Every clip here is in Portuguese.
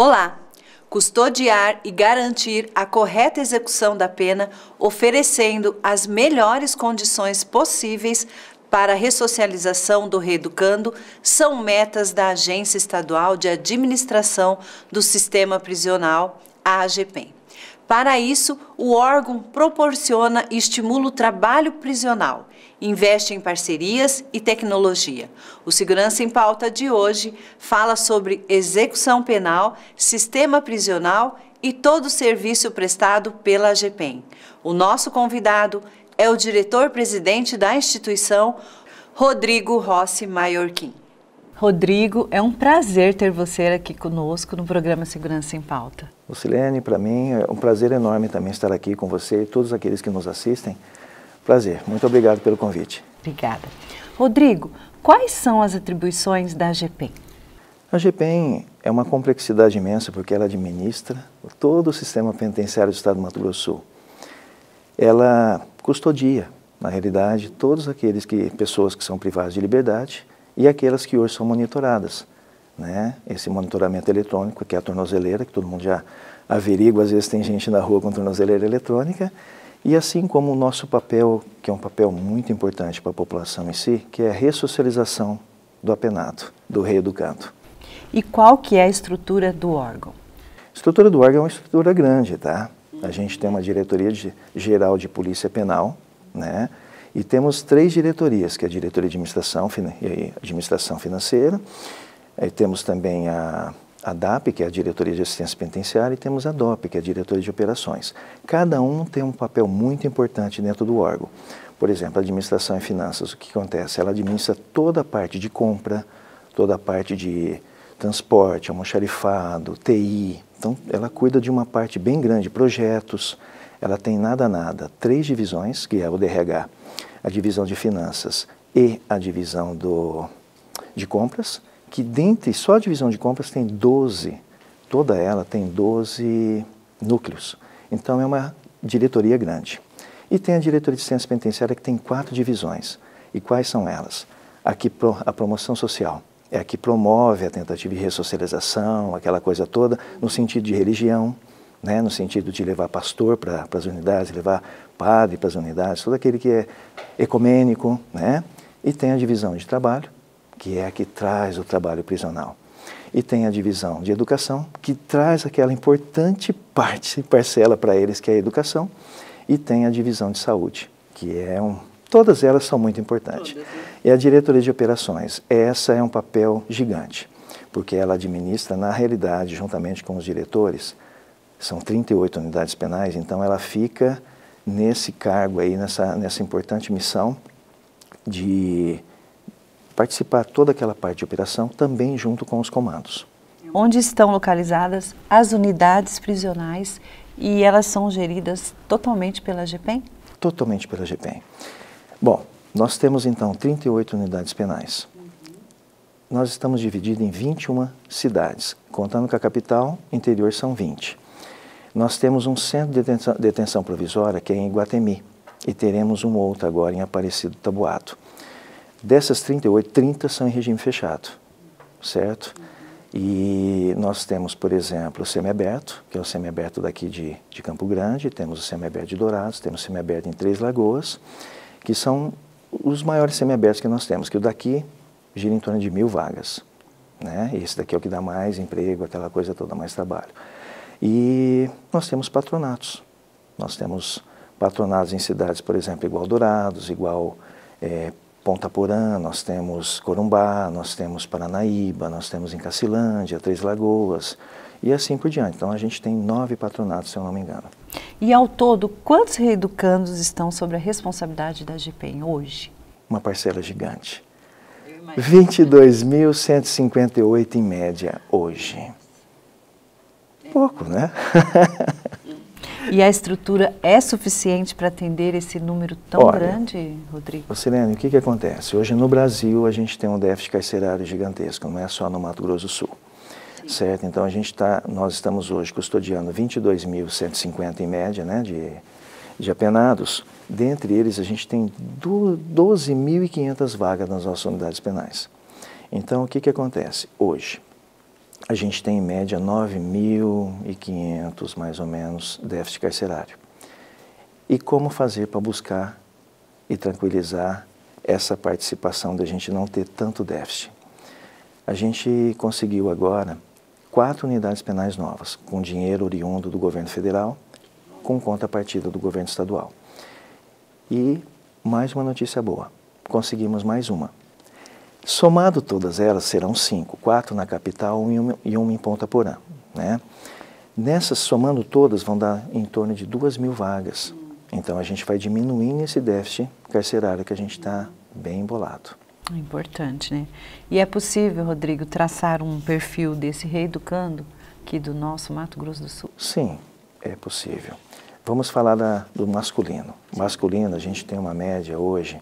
Olá! Custodiar e garantir a correta execução da pena, oferecendo as melhores condições possíveis para a ressocialização do reeducando, são metas da Agência Estadual de Administração do Sistema Prisional, a AGPEM. Para isso, o órgão proporciona e estimula o trabalho prisional, investe em parcerias e tecnologia. O Segurança em Pauta de hoje fala sobre execução penal, sistema prisional e todo o serviço prestado pela AGPEM. O nosso convidado é o diretor-presidente da instituição, Rodrigo Rossi Maiorquim. Rodrigo, é um prazer ter você aqui conosco no programa Segurança em Pauta. Lucilene, para mim é um prazer enorme também estar aqui com você e todos aqueles que nos assistem. Prazer, muito obrigado pelo convite. Obrigada. Rodrigo, quais são as atribuições da AGPEM? A AGPEM é uma complexidade imensa porque ela administra todo o sistema penitenciário do Estado do Mato Grosso do Sul. Ela custodia, na realidade, todos aqueles pessoas que são privadas de liberdade e aquelas que hoje são monitoradas, né? Esse monitoramento eletrônico, que é a tornozeleira, que todo mundo já averigua, às vezes tem gente na rua com tornozeleira eletrônica, e assim como o nosso papel, que é um papel muito importante para a população em si, que é a ressocialização do apenado, do reeducando. E qual que é a estrutura do órgão? A estrutura do órgão é uma estrutura grande, tá? A gente tem uma diretoria geral de polícia penal, né? E temos 3 diretorias, que é a diretoria de administração financeira, aí temos também a DAP, que é a diretoria de assistência penitenciária, e temos a DOP, que é a diretoria de operações. Cada um tem um papel muito importante dentro do órgão. Por exemplo, a administração e finanças, o que acontece? Ela administra toda a parte de compra, toda a parte de transporte, almoxarifado, TI. Então, ela cuida de uma parte bem grande, projetos. Ela tem 3 divisões, que é o DRH, a divisão de finanças e a divisão de compras, que dentre só a divisão de compras tem 12, toda ela tem 12 núcleos. Então é uma diretoria grande. E tem a diretoria de assistência penitenciária que tem 4 divisões. E quais são elas? Aqui a promoção social, é a que promove a tentativa de ressocialização, aquela coisa toda, no sentido de religião, né, no sentido de levar pastor para as unidades, levar padre para as unidades, todo aquele que é ecumênico, né? E tem a divisão de trabalho, que é a que traz o trabalho prisional. E tem a divisão de educação, que traz aquela importante parcela para eles, que é a educação. E tem a divisão de saúde, que todas elas são muito importantes. E a diretoria de operações, essa é um papel gigante, porque ela administra, na realidade, juntamente com os diretores, são 38 unidades penais, então ela fica nesse cargo aí, nessa importante missão de participar toda aquela parte de operação, também junto com os comandos. Onde estão localizadas as unidades prisionais e elas são geridas totalmente pela AGPEM? Totalmente pela AGPEM. Bom, nós temos então 38 unidades penais. Nós estamos divididos em 21 cidades, contando com a capital, interior são 20. Nós temos um centro de detenção provisória que é em Iguatemi e teremos um outro agora em Aparecido Taboado. Dessas 38, 30 são em regime fechado, certo? E nós temos, por exemplo, o semiaberto, que é o semiaberto daqui de Campo Grande, temos o semiaberto de Dourados, temos o semiaberto em Três Lagoas, que são os maiores semiabertos que nós temos, que o daqui gira em torno de 1000 vagas, né? Esse daqui é o que dá mais emprego, aquela coisa toda, mais trabalho. E nós temos patronatos. Nós temos patronatos em cidades, por exemplo, igual Dourados, igual Ponta Porã, nós temos Corumbá, nós temos Paranaíba, nós temos em Cacilândia, Três Lagoas e assim por diante. Então a gente tem 9 patronatos, se eu não me engano. E ao todo, quantos reeducandos estão sob a responsabilidade da AGPEM hoje? Uma parcela gigante. 22.158 em média hoje. Pouco, né? E a estrutura é suficiente para atender esse número tão grande, Rodrigo? Lucilene, o que acontece? Hoje no Brasil a gente tem um déficit carcerário gigantesco, não é só no Mato Grosso do Sul, certo? Então nós estamos hoje custodiando 22.150 em média, né, de apenados. Dentre eles a gente tem 12.500 vagas nas nossas unidades penais. Então o que acontece? Hoje a gente tem em média 9.500, mais ou menos, déficit carcerário. E como fazer para buscar e tranquilizar essa participação da gente não ter tanto déficit? A gente conseguiu agora 4 unidades penais novas, com dinheiro oriundo do governo federal, com contrapartida do governo estadual. E mais uma notícia boa, conseguimos mais uma. Somado todas elas, serão 5, 4 na capital e uma em Ponta Porã, né? Nessas, somando todas, vão dar em torno de 2.000 vagas. Então, a gente vai diminuindo esse déficit carcerário que a gente está bem embolado. Importante, né? E é possível, Rodrigo, traçar um perfil desse reeducando aqui do nosso Mato Grosso do Sul? Sim, é possível. Vamos falar do masculino. Masculino, a gente tem uma média hoje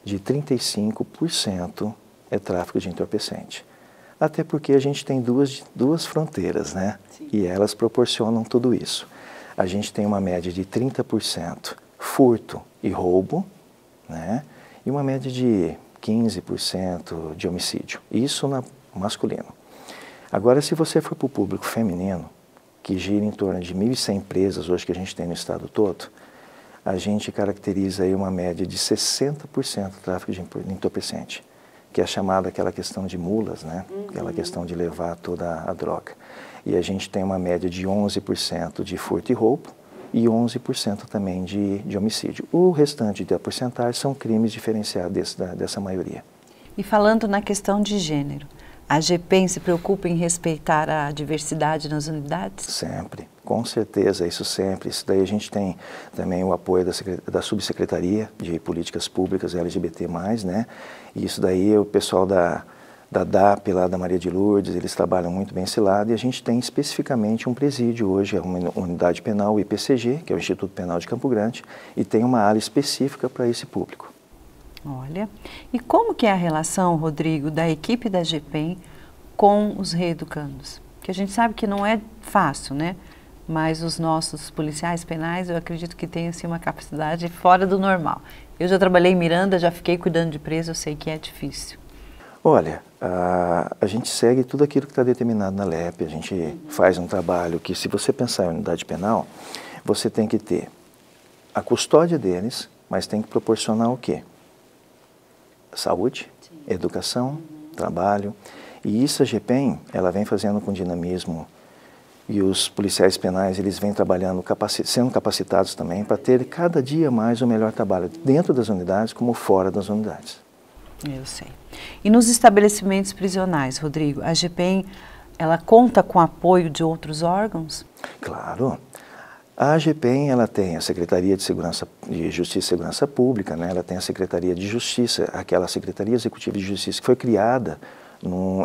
de 35% é tráfico de entorpecente. Até porque a gente tem duas fronteiras, né? Sim. E elas proporcionam tudo isso. A gente tem uma média de 30% furto e roubo, né? E uma média de 15% de homicídio. Isso no masculino. Agora, se você for para o público feminino, que gira em torno de 1.100 presas hoje que a gente tem no estado todo, a gente caracteriza aí uma média de 60% de tráfico de entorpecente, que é chamada aquela questão de mulas, né? Aquela questão de levar toda a droga. E a gente tem uma média de 11% de furto e roubo e 11% também de homicídio. O restante da porcentagem são crimes diferenciados dessa maioria. E falando na questão de gênero, a GPEM se preocupa em respeitar a diversidade nas unidades? Sempre, com certeza, isso sempre. Isso daí a gente tem também o apoio da Subsecretaria de Políticas Públicas LGBT+, né? E isso daí o pessoal da DAP, lá da Maria de Lourdes, eles trabalham muito bem esse lado, e a gente tem especificamente um presídio hoje, é uma unidade penal, o IPCG, que é o Instituto Penal de Campo Grande, e tem uma área específica para esse público. Olha, e como que é a relação, Rodrigo, da equipe da GPEM com os reeducandos? Porque a gente sabe que não é fácil, né? Mas os nossos policiais penais, eu acredito que têm assim, uma capacidade fora do normal. Eu já trabalhei em Miranda, já fiquei cuidando de preso, eu sei que é difícil. Olha, a gente segue tudo aquilo que está determinado na LEP, a gente faz um trabalho que, se você pensar em unidade penal, você tem que ter a custódia deles, mas tem que proporcionar o quê? Saúde, educação, trabalho, e isso a GPEM, ela vem fazendo com dinamismo, e os policiais penais, eles vêm trabalhando, sendo capacitados também, para ter cada dia mais o melhor trabalho, dentro das unidades como fora das unidades. Eu sei. E nos estabelecimentos prisionais, Rodrigo, a GPEM, ela conta com apoio de outros órgãos? Claro. A GPEM, ela tem a Secretaria de Justiça e Segurança Pública, né? Ela tem a Secretaria de Justiça, aquela Secretaria Executiva de Justiça que foi criada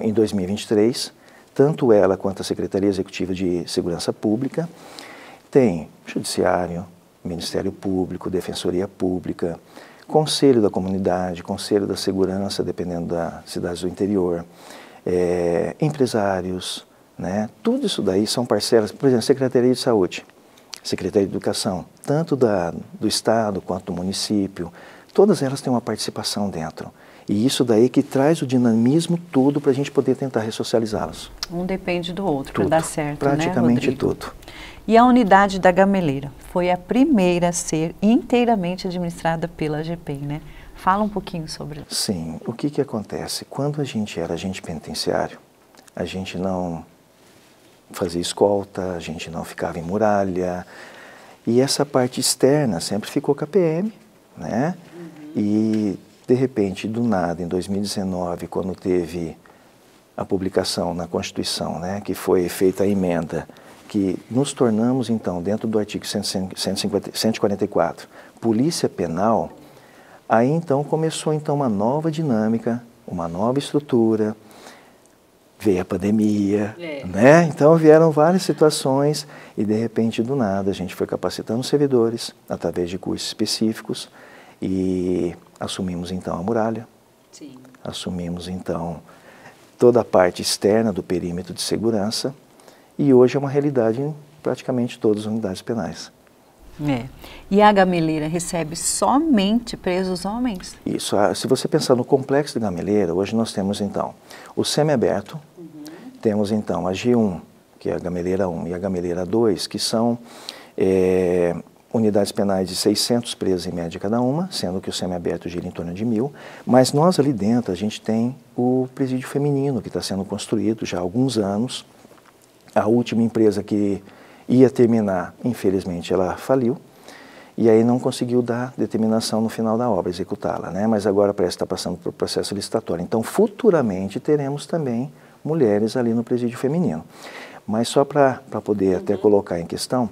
em 2023, tanto ela quanto a Secretaria Executiva de Segurança Pública. Tem Judiciário, Ministério Público, Defensoria Pública, Conselho da Comunidade, Conselho da Segurança, dependendo das cidades do interior, empresários, né? Tudo isso daí são parcelas, por exemplo, Secretaria de Saúde, Secretaria de Educação, tanto do Estado quanto do município, todas elas têm uma participação dentro. E isso daí que traz o dinamismo todo para a gente poder tentar ressocializá-los. Um depende do outro para dar certo, praticamente, né, Rodrigo? Tudo. E a unidade da Gameleira foi a primeira a ser inteiramente administrada pela GPEM, né? Fala um pouquinho sobre isso. Sim, o que acontece? Quando a gente era agente penitenciário, a gente não fazia escolta, a gente não ficava em muralha, e essa parte externa sempre ficou com a PM, né? E, de repente, do nada, em 2019, quando teve a publicação na Constituição, né, que foi feita a emenda, que nos tornamos, então, dentro do artigo 144, Polícia Penal, aí, então, começou então, uma nova dinâmica, uma nova estrutura, veio a pandemia, né? Então vieram várias situações e, de repente, do nada, a gente foi capacitando os servidores através de cursos específicos e assumimos, então, a muralha, assumimos, então, toda a parte externa do perímetro de segurança, e hoje é uma realidade em praticamente todas as unidades penais. E a Gameleira recebe somente presos homens? Isso. Se você pensar no complexo de Gameleira, hoje nós temos, então, o semiaberto, Temos então a G1, que é a gameleira 1, e a gameleira 2, que são unidades penais de 600 presos em média cada uma, sendo que o semiaberto gira em torno de 1.000, mas nós ali dentro a gente tem o presídio feminino, que está sendo construído já há alguns anos. A última empresa que ia terminar, infelizmente, ela faliu, e aí não conseguiu dar determinação no final da obra, executá-la, né? Mas agora parece estar passando por processo licitatório. Então, futuramente, teremos também mulheres ali no presídio feminino. Mas só para poder até colocar em questão,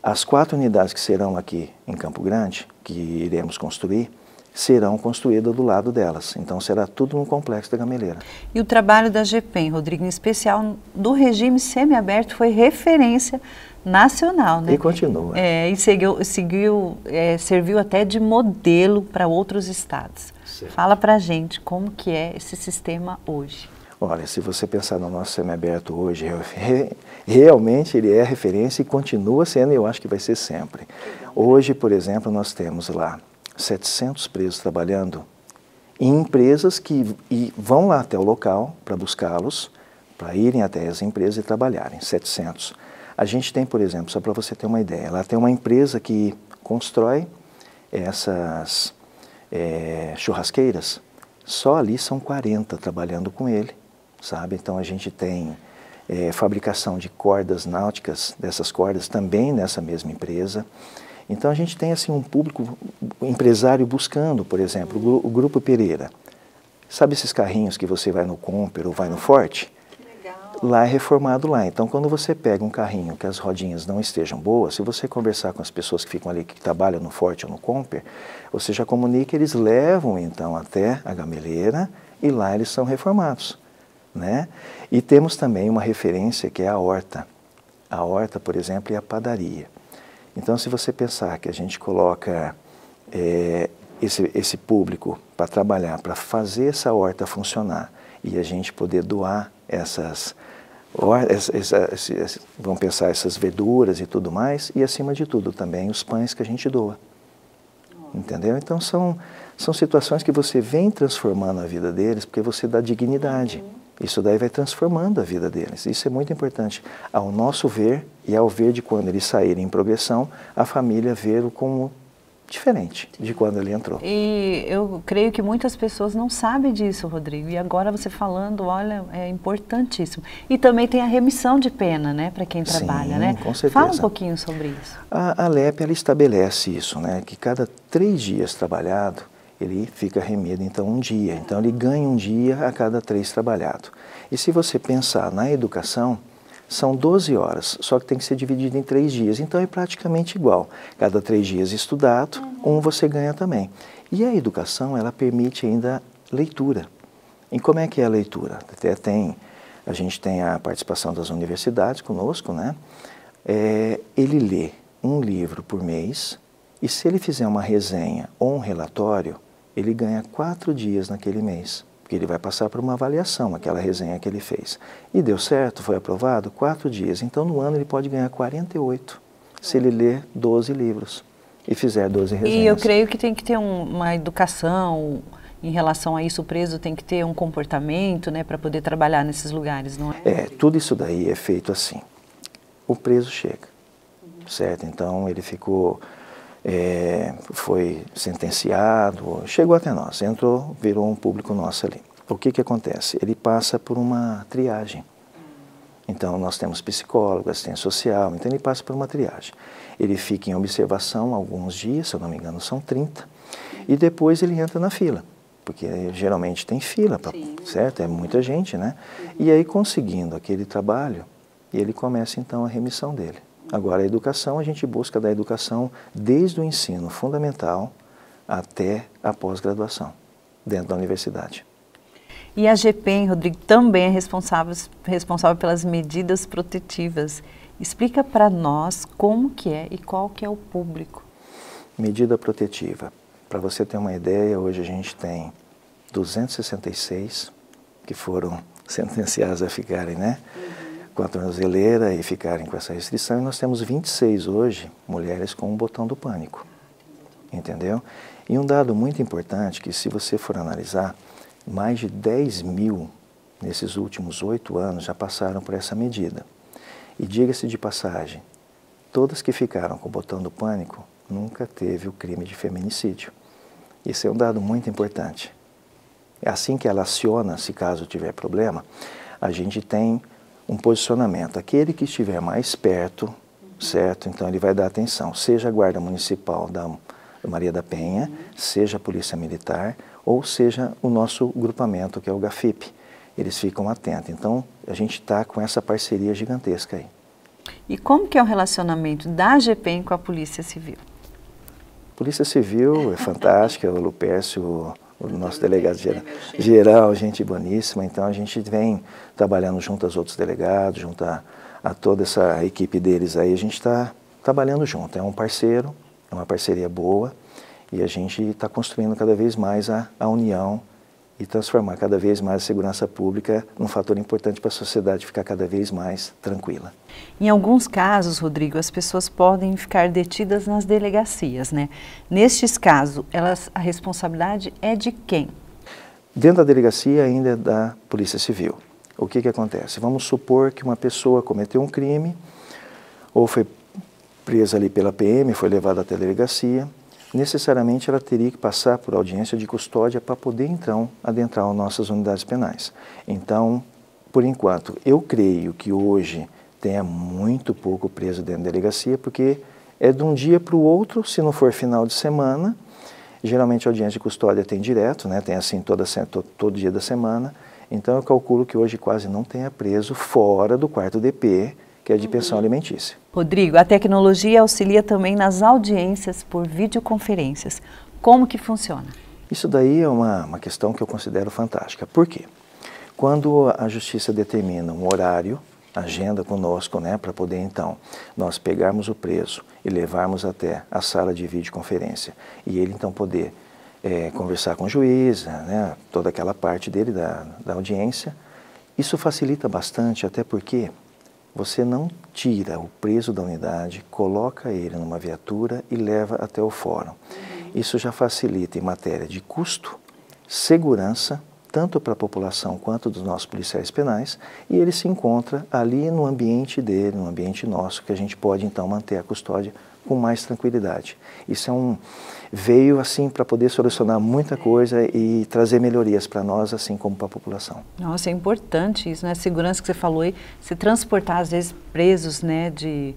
as 4 unidades que serão aqui em Campo Grande, que iremos construir, serão construídas do lado delas. Então, será tudo no complexo da Gameleira. E o trabalho da GPEM, Rodrigo, em especial do regime semiaberto, foi referência nacional, né? E continua. E serviu até de modelo para outros estados. Certo. Fala para a gente como que é esse sistema hoje. Olha, se você pensar no nosso semiaberto hoje, realmente ele é referência e continua sendo, e eu acho que vai ser sempre. Hoje, por exemplo, nós temos lá 700 presos trabalhando em empresas que vão lá até o local para buscá-los, para irem até as empresas e trabalharem, 700. A gente tem, por exemplo, só para você ter uma ideia, lá tem uma empresa que constrói essas churrasqueiras, só ali são 40 trabalhando com ele, sabe? Então a gente tem fabricação de cordas náuticas, dessas cordas também nessa mesma empresa. Então a gente tem assim um público empresário buscando, por exemplo, o Grupo Pereira. Sabe esses carrinhos que você vai no Comper ou vai no Forte? Lá é reformado lá. Então, quando você pega um carrinho que as rodinhas não estejam boas, se você conversar com as pessoas que ficam ali, que trabalham no Forte ou no Comper, você já comunica, eles levam então até a Gameleira e lá eles são reformados, né? E temos também uma referência que é a horta. A horta, por exemplo, é a padaria. Então, se você pensar que a gente coloca esse público para trabalhar, para fazer essa horta funcionar e a gente poder doar vamos pensar essas verduras e tudo mais, e acima de tudo também os pães que a gente doa. Entendeu? Então são situações que você vem transformando a vida deles, porque você dá dignidade. Isso daí vai transformando a vida deles. Isso é muito importante ao nosso ver e ao ver de quando eles saírem em progressão, a família vê-lo como diferente de quando ele entrou. E eu creio que muitas pessoas não sabem disso, Rodrigo. E agora você falando, olha, é importantíssimo. E também tem a remissão de pena, né, para quem trabalha, né? Com certeza. Fala um pouquinho sobre isso. A LEP, ela estabelece isso, né, que cada 3 dias trabalhado, ele fica remido, então, um dia. Então, ele ganha um dia a cada 3 trabalhados. E se você pensar na educação, são 12 horas, só que tem que ser dividido em 3 dias. Então, é praticamente igual. Cada 3 dias estudado, um você ganha também. E a educação, ela permite ainda leitura. E como é que é a leitura? Até a gente tem a participação das universidades conosco, né? Ele lê um livro por mês e se ele fizer uma resenha ou um relatório, ele ganha 4 dias naquele mês. Porque ele vai passar por uma avaliação, aquela resenha que ele fez. E deu certo, foi aprovado, 4 dias. Então, no ano, ele pode ganhar 48, se ele ler 12 livros e fizer 12 resenhas. E eu creio que tem que ter uma educação em relação a isso. O preso tem que ter um comportamento, né, para poder trabalhar nesses lugares, não é? Tudo isso daí é feito assim. O preso chega, certo? Então, ele foi sentenciado, chegou até nós, entrou, virou um público nosso ali. O que acontece? Ele passa por uma triagem. Então, nós temos psicólogo, assistente social, então ele passa por uma triagem. Ele fica em observação alguns dias, se eu não me engano são 30, e depois ele entra na fila, porque geralmente tem fila, certo? É muita gente, né? E aí, conseguindo aquele trabalho, ele começa então a remissão dele. Agora, a educação, a gente busca da educação desde o ensino fundamental até a pós-graduação, dentro da universidade. E a GPEM, Rodrigo, também é responsável pelas medidas protetivas. Explica para nós como que é e qual que é o público. Medida protetiva. Para você ter uma ideia, hoje a gente tem 266 que foram sentenciados a ficarem, né? Com a tornozeleira e ficarem com essa restrição, e nós temos 26 hoje mulheres com o botão do pânico, entendeu? E um dado muito importante que, se você for analisar, mais de 10 mil nesses últimos 8 anos, já passaram por essa medida. E diga-se de passagem, todas que ficaram com o botão do pânico nunca teve o crime de feminicídio. Isso é um dado muito importante. Assim que ela aciona, se caso tiver problema, a gente tem um posicionamento. Aquele que estiver mais perto, certo? Então ele vai dar atenção, seja a Guarda Municipal da Maria da Penha, seja a Polícia Militar, ou seja o nosso grupamento, que é o GAFIP. Eles ficam atentos. Então a gente está com essa parceria gigantesca aí. E como que é o relacionamento da GPEM com a Polícia Civil? Polícia Civil é fantástica, o Lupércio, o nosso delegado geral, gente boníssima. Então a gente vem trabalhando junto aos outros delegados, junto a toda essa equipe deles aí, a gente está trabalhando junto. É um parceiro, é uma parceria boa e a gente está construindo cada vez mais a união e transformar cada vez mais a segurança pública num fator importante para a sociedade ficar cada vez mais tranquila. Em alguns casos, Rodrigo, as pessoas podem ficar detidas nas delegacias, né? Nestes casos, a responsabilidade é de quem? Dentro da delegacia ainda é da Polícia Civil. O que acontece? Vamos supor que uma pessoa cometeu um crime ou foi presa ali pela PM, foi levada até a delegacia. Necessariamente ela teria que passar por audiência de custódia para poder, então, adentrar as nossas unidades penais. Então, por enquanto, eu creio que hoje tenha muito pouco preso dentro da delegacia, porque é de um dia para o outro, se não for final de semana. Geralmente a audiência de custódia tem direto, né? Tem assim todo dia da semana. Então eu calculo que hoje quase não tenha preso fora do quarto DP, que é de pensão alimentícia. Rodrigo, a tecnologia auxilia também nas audiências por videoconferências. Como que funciona? Isso daí é uma questão que eu considero fantástica. Por quê? Quando a Justiça determina um horário, agenda conosco, né, para poder então nós pegarmos o preso e levarmos até a sala de videoconferência e ele então poder conversar com o juiz, né, toda aquela parte dele da audiência, isso facilita bastante, até porque você não tira o preso da unidade, coloca ele numa viatura e leva até o fórum. Isso já facilita em matéria de custo, segurança, tanto para a população quanto dos nossos policiais penais, e ele se encontra ali no ambiente dele, no ambiente nosso, que a gente pode então manter a custódia com mais tranquilidade. Isso veio assim para poder solucionar muita coisa e trazer melhorias para nós, assim como para a população. Nossa, é importante isso, né? A segurança que você falou aí, se transportar às vezes presos, né, de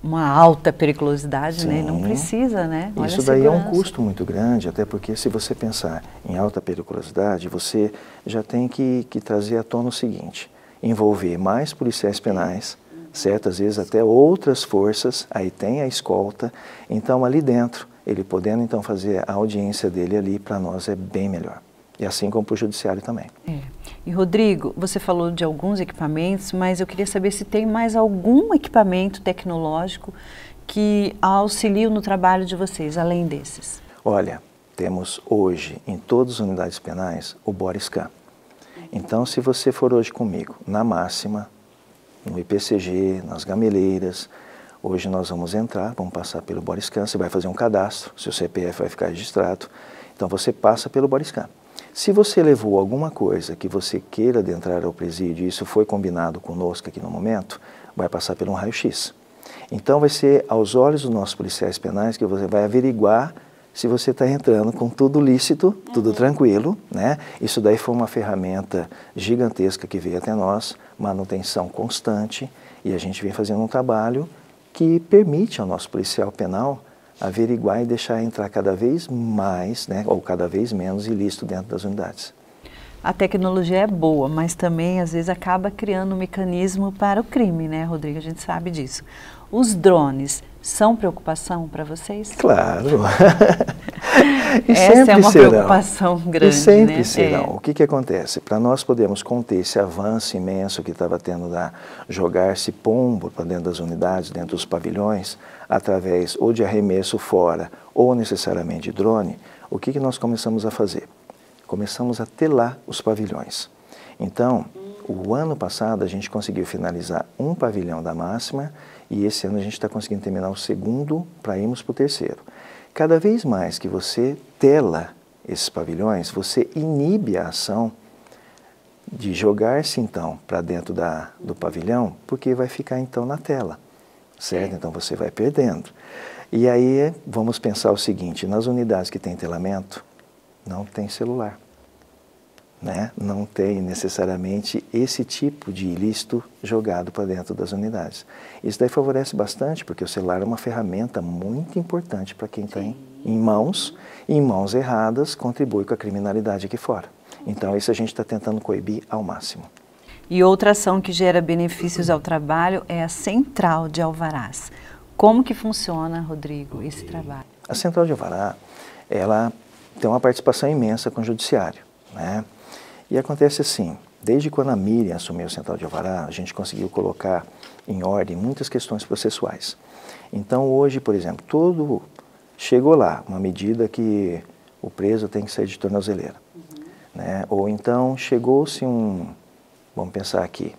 uma alta periculosidade, né? Não precisa, né? Olha, isso daí é um custo muito grande, até porque se você pensar em alta periculosidade, você já tem que trazer à tona o seguinte, envolver mais policiais penais, certo? Às vezes até outras forças, aí tem a escolta, então ali dentro, ele podendo então fazer a audiência dele ali, para nós é bem melhor. E assim como para o judiciário também. E Rodrigo, você falou de alguns equipamentos, mas eu queria saber se tem mais algum equipamento tecnológico que auxilia no trabalho de vocês, além desses. Olha, temos hoje em todas as unidades penais o Borescan. Então, se você for hoje comigo na Máxima, no IPCG, nas gameleiras, hoje nós vamos entrar, vamos passar pelo Borescan, você vai fazer um cadastro, seu CPF vai ficar registrado, então você passa pelo Borescan. Se você levou alguma coisa que você queira adentrar ao presídio, e isso foi combinado conosco aqui no momento, vai passar por um raio-x. Então vai ser aos olhos dos nossos policiais penais que você vai averiguar se você está entrando com tudo lícito, tudo tranquilo, né? Isso daí foi uma ferramenta gigantesca que veio até nós, manutenção constante, e a gente vem fazendo um trabalho que permite ao nosso policial penal averiguar e deixar entrar cada vez mais, né, ou cada vez menos ilícito dentro das unidades. A tecnologia é boa, mas também às vezes acaba criando um mecanismo para o crime, né, Rodrigo? A gente sabe disso. Os drones são preocupação para vocês? Claro. Essa é uma preocupação grande, e sempre serão. O que acontece? Para nós podermos conter esse avanço imenso que estava tendo da jogar-se pombo para dentro das unidades, dentro dos pavilhões, através ou de arremesso fora ou necessariamente drone, o que nós começamos a fazer? Começamos a telar os pavilhões. Então, o ano passado a gente conseguiu finalizar um pavilhão da Máxima e esse ano a gente está conseguindo terminar o segundo para irmos para o terceiro. Cada vez mais que você tela esses pavilhões, você inibe a ação de jogar-se então para dentro do pavilhão, porque vai ficar então na tela, certo? Então você vai perdendo. E aí vamos pensar o seguinte, nas unidades que tem telamento, não tem celular, né? Não tem necessariamente esse tipo de ilícito jogado para dentro das unidades. Isso daí favorece bastante, porque o celular é uma ferramenta muito importante para quem tem em mãos erradas, contribui com a criminalidade aqui fora. Então isso a gente está tentando coibir ao máximo. E outra ação que gera benefícios ao trabalho é a Central de Alvarás. Como que funciona, Rodrigo, esse trabalho? A Central de Alvará, ela tem uma participação imensa com o Judiciário, né? E acontece assim, desde quando a Miriam assumiu a Central de Alvará, a gente conseguiu colocar em ordem muitas questões processuais. Então hoje, por exemplo, chegou lá uma medida que o preso tem que sair de tornozeleira, né? Ou então chegou-se vamos pensar aqui,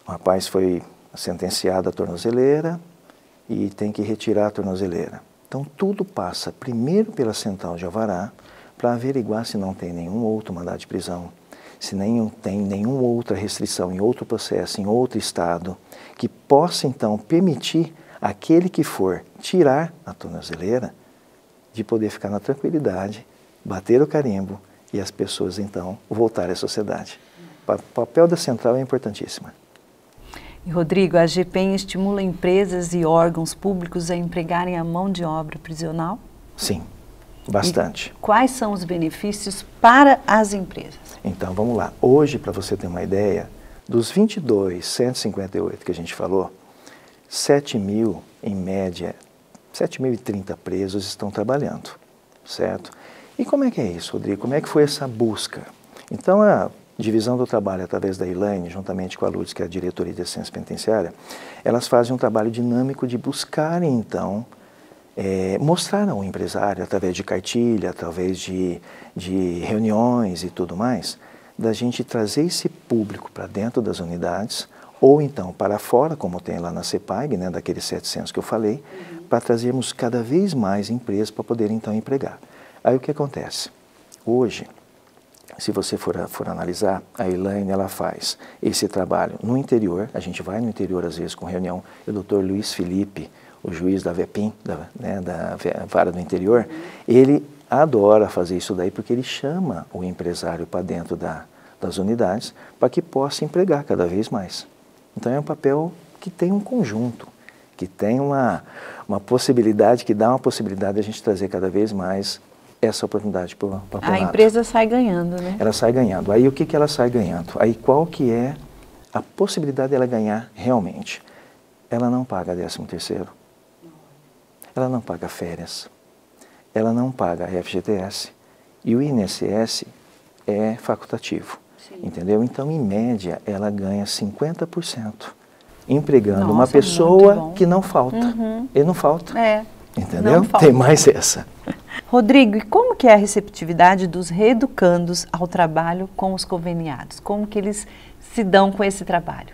o rapaz foi sentenciado à tornozeleira e tem que retirar a tornozeleira. Então tudo passa primeiro pela Central de Alvará para averiguar se não tem nenhum outro mandado de prisão, se não tem nenhuma outra restrição em outro processo, em outro estado, que possa então permitir aquele que for tirar a tornozeleira de poder ficar na tranquilidade, bater o carimbo e as pessoas então voltarem à sociedade. O papel da Central é importantíssimo. E Rodrigo, a GPEM estimula empresas e órgãos públicos a empregarem a mão de obra prisional? Sim, bastante. E quais são os benefícios para as empresas? Então, vamos lá. Hoje, para você ter uma ideia, dos 22.158 que a gente falou, 7.000, em média, 7.030 presos estão trabalhando, certo? E como é que é isso, Rodrigo? Como é que foi essa busca? Então, a Divisão do Trabalho, através da Elaine, juntamente com a Lourdes, que é a Diretoria de Assistência Penitenciária, elas fazem um trabalho dinâmico de buscarem, então, mostrar ao empresário, através de cartilha, através de reuniões e tudo mais, da gente trazer esse público para dentro das unidades, ou então para fora, como tem lá na CEPAG, né, daqueles 700 que eu falei, para trazermos cada vez mais empresas para poder então empregar. Aí o que acontece? Hoje, se você for analisar, a Elaine, ela faz esse trabalho no interior, a gente vai no interior às vezes com reunião, o doutor Luiz Felipe, o juiz da VEPIM, da Vara do Interior, ele adora fazer isso daí porque ele chama o empresário para dentro das unidades para que possa empregar cada vez mais. Então é um papel que tem um conjunto, que tem uma possibilidade, que dá uma possibilidade de a gente trazer cada vez mais essa oportunidade para o lado. A empresa sai ganhando, né? Ela sai ganhando. Aí o que ela sai ganhando? Aí qual que é a possibilidade dela ganhar realmente? Ela não paga 13º. Ela não paga férias, ela não paga FGTS e o INSS é facultativo, entendeu? Então, em média, ela ganha 50%, empregando uma pessoa que não falta. Ele não falta, entendeu? Não falta. Tem mais essa. Rodrigo, e como que é a receptividade dos reeducandos ao trabalho com os conveniados? Como que eles se dão com esse trabalho?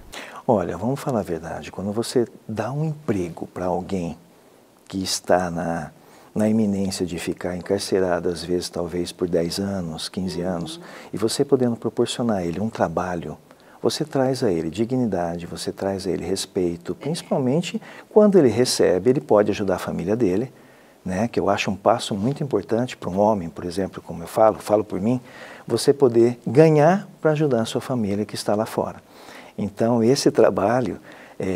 Olha, vamos falar a verdade, quando você dá um emprego para alguém que está na iminência de ficar encarcerado, às vezes, talvez por 10 anos, 15 anos, e você podendo proporcionar a ele um trabalho, você traz a ele dignidade, você traz a ele respeito, principalmente quando ele recebe, ele pode ajudar a família dele, né, que eu acho um passo muito importante para um homem, por exemplo, como eu falo por mim, você poder ganhar para ajudar a sua família que está lá fora. Então, esse trabalho,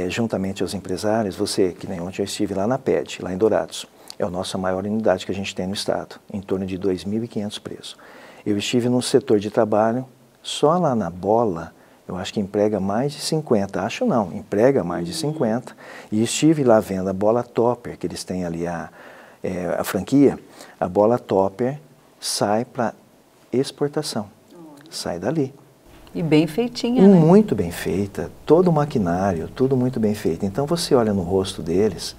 juntamente aos empresários, que nem ontem eu estive lá na PED, lá em Dourados, é a nossa maior unidade que a gente tem no estado, em torno de 2.500 presos. Eu estive no setor de trabalho, só lá na Bola, eu acho que emprega mais de 50, emprega mais de 50, e estive lá vendo a Bola Topper, que eles têm ali a franquia, a Bola Topper sai para exportação, sai dali. E bem feitinha, né? Muito bem feita, todo o maquinário, tudo muito bem feito. Então você olha no rosto deles,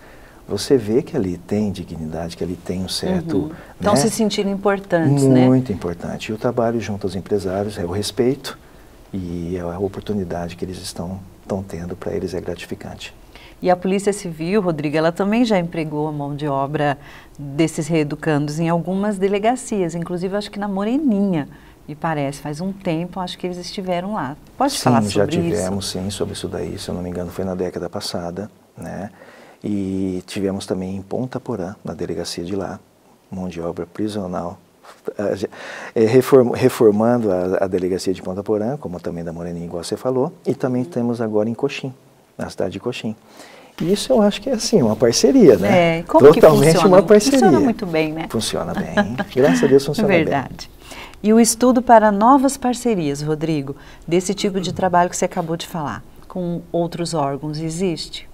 você vê que ali tem dignidade, que ali tem um certo... Estão se sentindo importantes, Muito importante. E o trabalho junto aos empresários é o respeito e a oportunidade que eles estão tendo para eles é gratificante. E a Polícia Civil, Rodrigo, ela também já empregou a mão de obra desses reeducandos em algumas delegacias, inclusive acho que na Moreninha Me parece, faz um tempo, acho que eles estiveram lá. Pode falar sobre isso? Sim, já tivemos, sim, sobre isso daí, se eu não me engano, foi na década passada, né? E tivemos também em Ponta Porã, na delegacia de lá, mão de obra prisional, reformando a delegacia de Ponta Porã, como também da Moreninha, igual você falou, e também temos agora em Coxim, na cidade de Coxim. E isso eu acho que é assim, uma parceria, né? Como totalmente que funciona? Uma parceria. Funciona muito bem, né? Funciona bem, graças a Deus funciona bem. Verdade. E o estudo para novas parcerias, Rodrigo, desse tipo de trabalho que você acabou de falar, com outros órgãos, existe?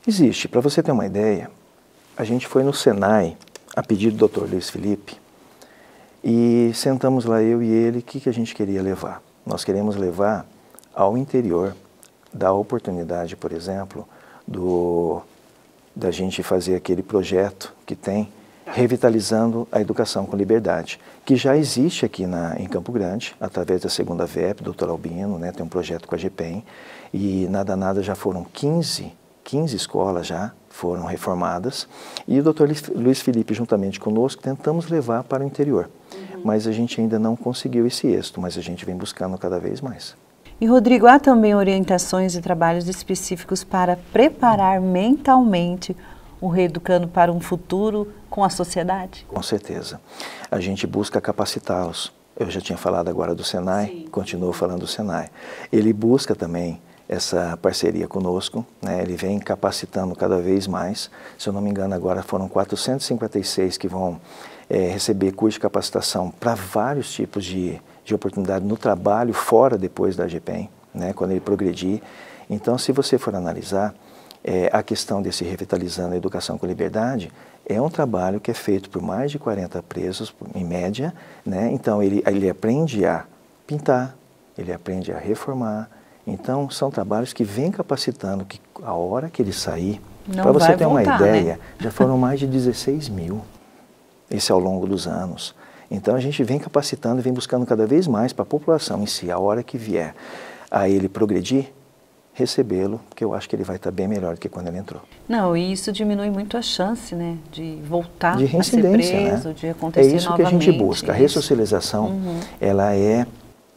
Existe. Para você ter uma ideia, a gente foi no Senai, a pedido do Dr. Luiz Felipe, e sentamos lá eu e ele, o que a gente queria levar? Nós queremos levar ao interior, dar a oportunidade, por exemplo, da gente fazer aquele projeto que tem, Revitalizando a Educação com Liberdade, que já existe aqui em Campo Grande, através da segunda VEP, Dr. Albino, né, tem um projeto com a GPEM, e nada já foram 15 escolas já foram reformadas, e o Dr. Luiz Felipe, juntamente conosco, tentamos levar para o interior, mas a gente ainda não conseguiu esse êxito, mas a gente vem buscando cada vez mais. E, Rodrigo, há também orientações e trabalhos específicos para preparar mentalmente o reeducando para um futuro com a sociedade? Com certeza. A gente busca capacitá-los. Eu já tinha falado agora do Senai, sim, continuo falando do Senai. Ele busca também essa parceria conosco, né? Ele vem capacitando cada vez mais. Se eu não me engano, agora foram 456 que vão receber curso de capacitação para vários tipos de oportunidade no trabalho, fora depois da GPEM, né? Quando ele progredir. Então, se você for analisar, a questão desse Revitalizando a Educação com Liberdade é um trabalho que é feito por mais de 40 presos, em média, né? Então ele aprende a pintar, ele aprende a reformar. Então são trabalhos que vêm capacitando, que a hora que ele sair, para você ter uma ideia, né? Já foram mais de 16 mil, esse ao longo dos anos. Então a gente vem capacitando e vem buscando cada vez mais para a população em si, a hora que vier a ele progredir, recebê-lo, porque eu acho que ele vai estar bem melhor do que quando ele entrou. Não, e isso diminui muito a chance, né, de voltar de a ser preso, né? De acontecer novamente. É isso que a gente busca. A ressocialização, ela é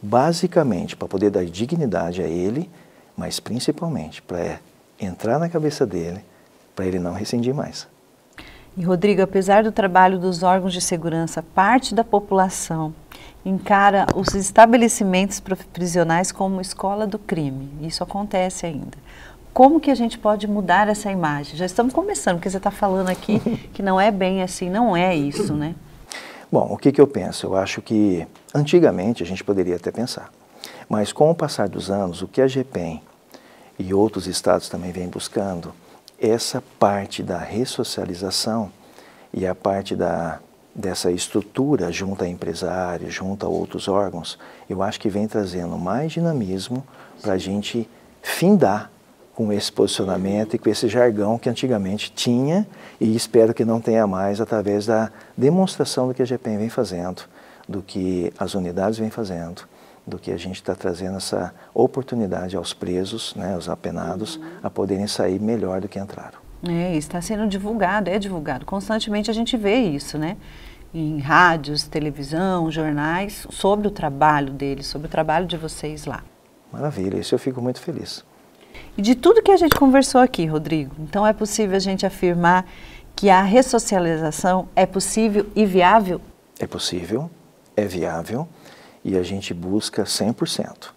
basicamente para poder dar dignidade a ele, mas principalmente para entrar na cabeça dele, para ele não rescindir mais. E, Rodrigo, apesar do trabalho dos órgãos de segurança, parte da população encara os estabelecimentos prisionais como escola do crime. Isso acontece ainda. Como que a gente pode mudar essa imagem? Já estamos começando, porque você está falando aqui que não é bem assim, não é isso, né? Bom, o que eu penso? Eu acho que antigamente a gente poderia até pensar, mas com o passar dos anos, o que a GPEM e outros estados também vêm buscando, essa parte da ressocialização e a parte dessa estrutura junto a empresários, junto a outros órgãos, eu acho que vem trazendo mais dinamismo para a gente findar com esse posicionamento e com esse jargão que antigamente tinha e espero que não tenha mais através da demonstração do que a GPEM vem fazendo, do que as unidades vêm fazendo, do que a gente está trazendo essa oportunidade aos presos, né, aos apenados, a poderem sair melhor do que entraram. Está sendo divulgado, é divulgado. Constantemente a gente vê isso, né? Em rádios, televisão, jornais, sobre o trabalho deles, sobre o trabalho de vocês lá. Maravilha, isso eu fico muito feliz. E de tudo que a gente conversou aqui, Rodrigo, então é possível a gente afirmar que a ressocialização é possível e viável? É possível, é viável e a gente busca 100%.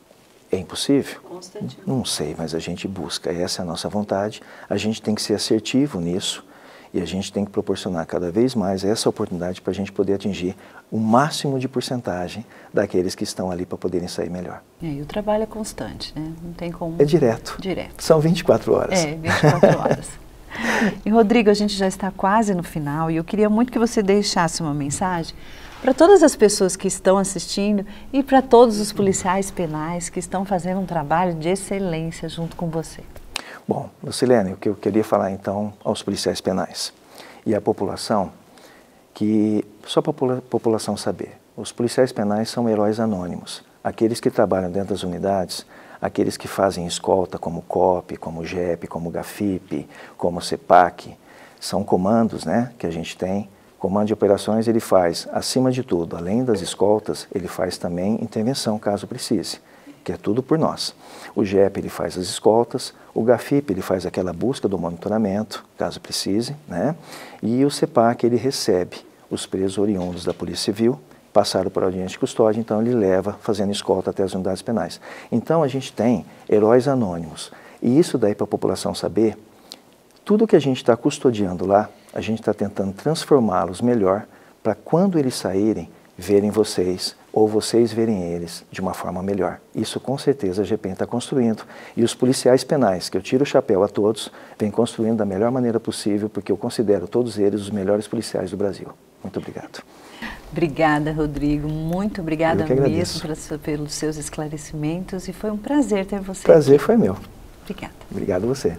É impossível? Constantino. Não sei, mas a gente busca, essa é a nossa vontade, a gente tem que ser assertivo nisso e a gente tem que proporcionar cada vez mais essa oportunidade para a gente poder atingir o máximo de porcentagem daqueles que estão ali para poderem sair melhor. E o trabalho é constante, né? Não tem como... É direto. Direto. São 24 horas. 24 horas. E, Rodrigo, a gente já está quase no final e eu queria muito que você deixasse uma mensagem para todas as pessoas que estão assistindo e para todos os policiais penais que estão fazendo um trabalho de excelência junto com você. Bom, Lucilene, o que eu queria falar então aos policiais penais e à população, que só para a população saber, os policiais penais são heróis anônimos, aqueles que trabalham dentro das unidades, aqueles que fazem escolta como COP, como GEP, como GAFIP, como CEPAC, são comandos, né, que a gente tem Comando de operações ele faz, acima de tudo, além das escoltas, ele faz também intervenção caso precise, que é tudo por nós. O GEP ele faz as escoltas, o GAFIP ele faz aquela busca do monitoramento, caso precise, né? E o CEPAC ele recebe os presos oriundos da Polícia Civil, passaram por audiência de custódia, então ele leva fazendo escolta até as unidades penais. Então a gente tem heróis anônimos, e isso daí para a população saber, tudo que a gente está custodiando lá, a gente está tentando transformá-los melhor para quando eles saírem, verem vocês ou vocês verem eles de uma forma melhor. Isso com certeza a GPEM está construindo. E os policiais penais, que eu tiro o chapéu a todos, vem construindo da melhor maneira possível, porque eu considero todos eles os melhores policiais do Brasil. Muito obrigado. Obrigada, Rodrigo. Muito obrigada mesmo pelos seus esclarecimentos e foi um prazer ter você aqui. Prazer foi meu. Obrigada. Obrigado a você.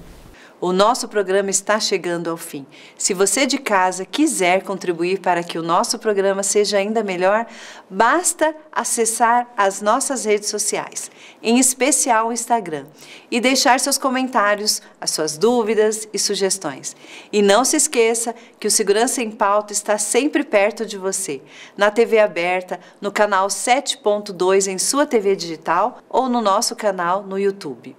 O nosso programa está chegando ao fim. Se você de casa quiser contribuir para que o nosso programa seja ainda melhor, basta acessar as nossas redes sociais, em especial o Instagram, e deixar seus comentários, as suas dúvidas e sugestões. E não se esqueça que o Segurança em Pauta está sempre perto de você, na TV aberta, no canal 7.2 em sua TV digital ou no nosso canal no YouTube.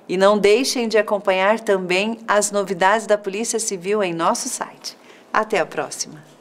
E não deixem de acompanhar também as novidades da Polícia Civil em nosso site. Até a próxima!